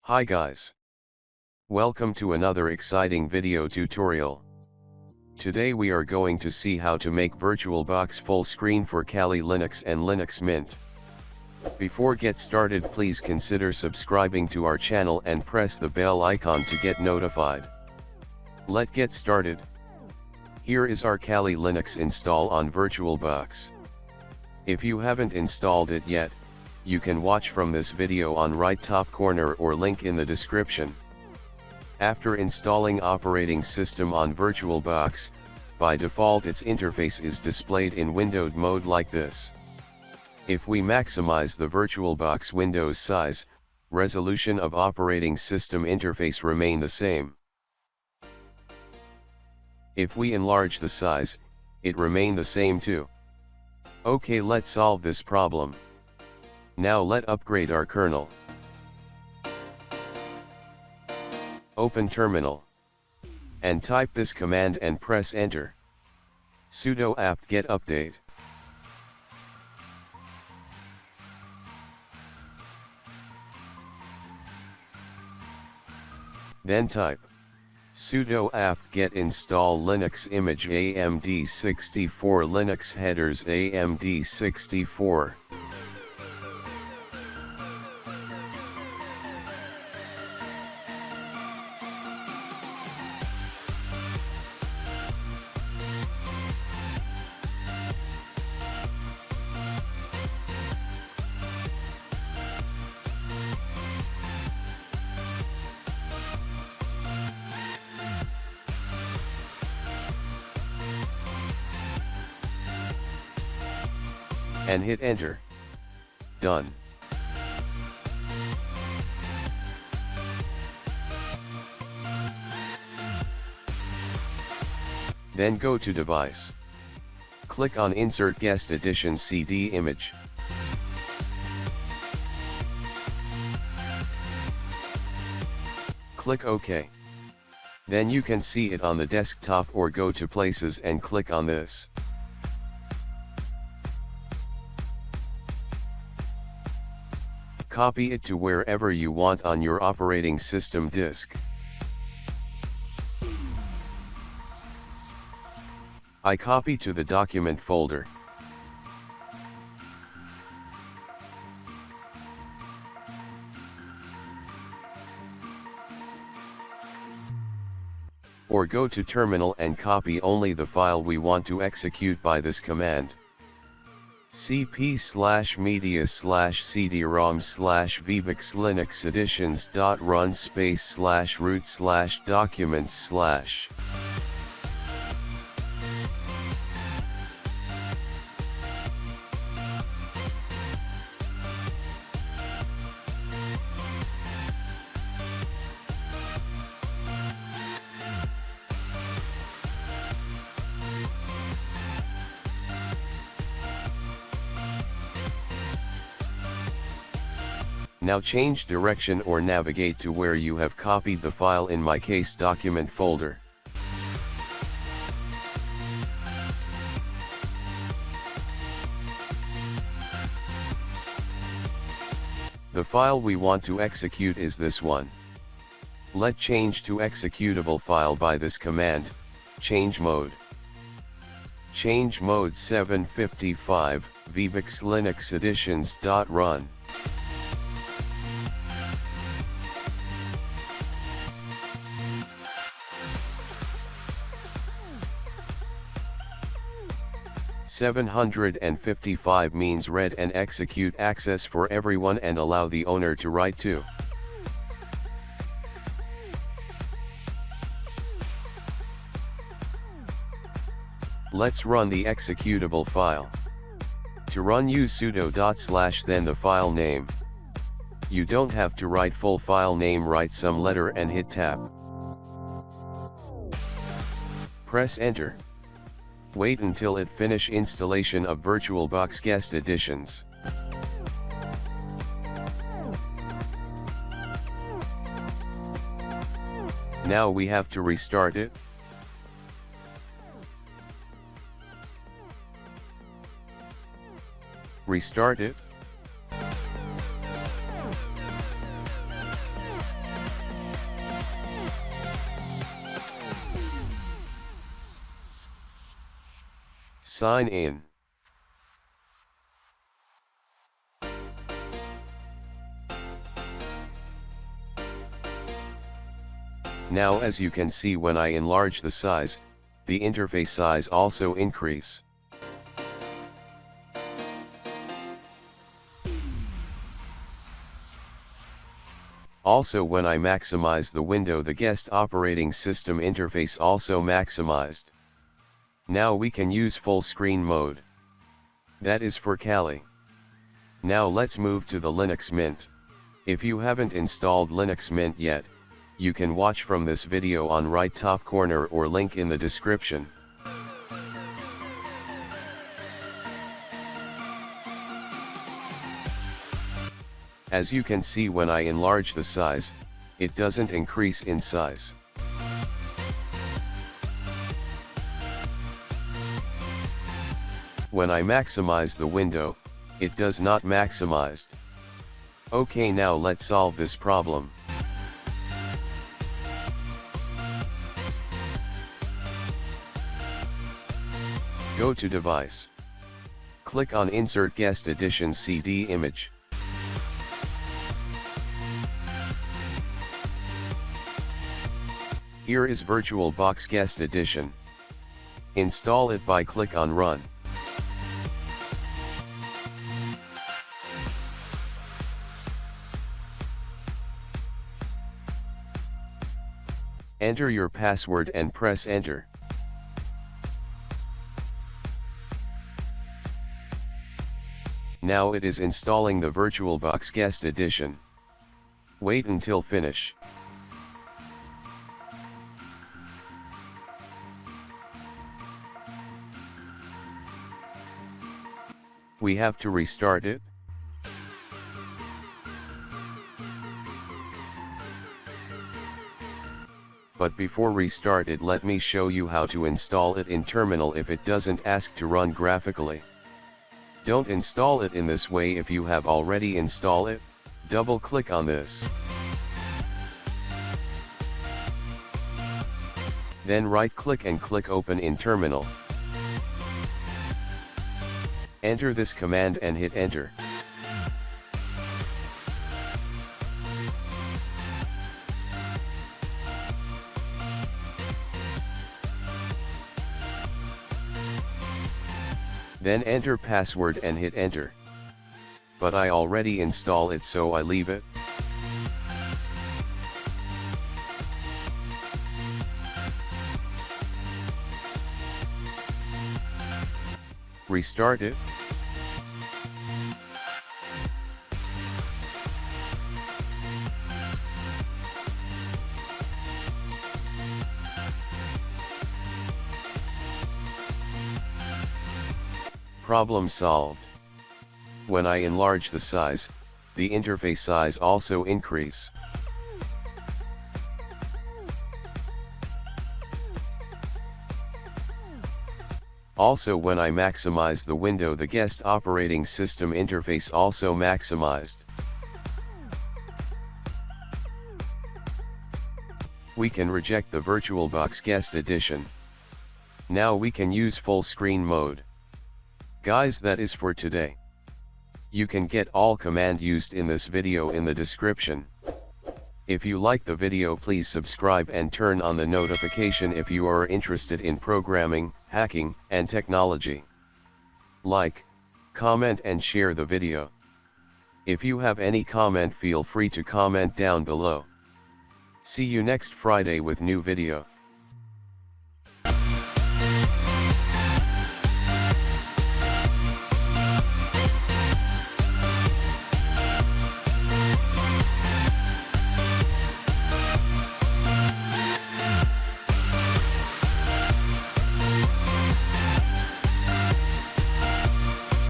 Hi guys. Welcome to another exciting video tutorial. Today we are going to see how to make VirtualBox full screen for Kali Linux and Linux Mint. Before get started, please consider subscribing to our channel and press the bell icon to get notified. Let's get started. Here is our Kali Linux install on VirtualBox. If you haven't installed it yet, you can watch from this video on right top corner or link in the description. After installing operating system on VirtualBox, by default its interface is displayed in windowed mode like this. If we maximize the VirtualBox Windows size, resolution of operating system interface remain the same. If we enlarge the size, it remain the same too. Okay, let's solve this problem. Now let's upgrade our kernel. Open terminal. And type this command and press enter. Sudo apt-get update. Then type sudo apt-get install Linux image AMD64 Linux headers AMD64. And hit enter. Done. Then go to device. Click on insert guest edition CD image. Click OK. Then you can see it on the desktop or go to places and click on this. Copy it to wherever you want on your operating system disk. I copy to the document folder. Or go to terminal and copy only the file we want to execute by this command. cp/media/cdrom/VBoxLinuxAdditions.run /root/documents/. Now change direction or navigate to where you have copied the file, in my case document folder. The file we want to execute is this one. Let's change to executable file by this command, change mode. Change mode 755, VBoxLinuxAdditions.run. "755 means read and execute access for everyone and allow the owner to write too. Let's run the executable file. To run, use sudo / then the file name. You don't have to write full file name, write some letter and hit tab. Press enter. Wait until it finish installation of VirtualBox guest editions. Now we have to restart it. Restart it. Sign in. Now as you can see, when I enlarge the size, the interface size also increase. Also when I maximize the window, the guest operating system interface also maximized. Now we can use full screen mode. That is for Kali. Now let's move to the Linux Mint. If you haven't installed Linux Mint yet, you can watch from this video on right top corner or link in the description. As you can see, when I enlarge the size, it doesn't increase in size. When I maximize the window, it does not maximized. Okay, now let's solve this problem. Go to Device. Click on Insert Guest Edition CD Image. Here is VirtualBox Guest Edition. Install it by click on Run. Enter your password and press Enter. Now it is installing the VirtualBox Guest Edition. Wait until finish. We have to restart it. But before restart it, let me show you how to install it in terminal if it doesn't ask to run graphically. Don't install it in this way. If you have already installed it, double click on this. Then right click and click Open in terminal. Enter this command and hit Enter. Then enter password and hit Enter. But I already installed it, so I leave it. Restart it. Problem solved. When I enlarge the size, the interface size also increase. Also when I maximize the window, the guest operating system interface also maximized. We can reject the VirtualBox Guest Edition. Now we can use full screen mode. Guys, that is for today. You can get all command used in this video in the description. If you like the video, please subscribe and turn on the notification if you are interested in programming, hacking, and technology. Like, comment and share the video. If you have any comment, feel free to comment down below. See you next Friday with new video.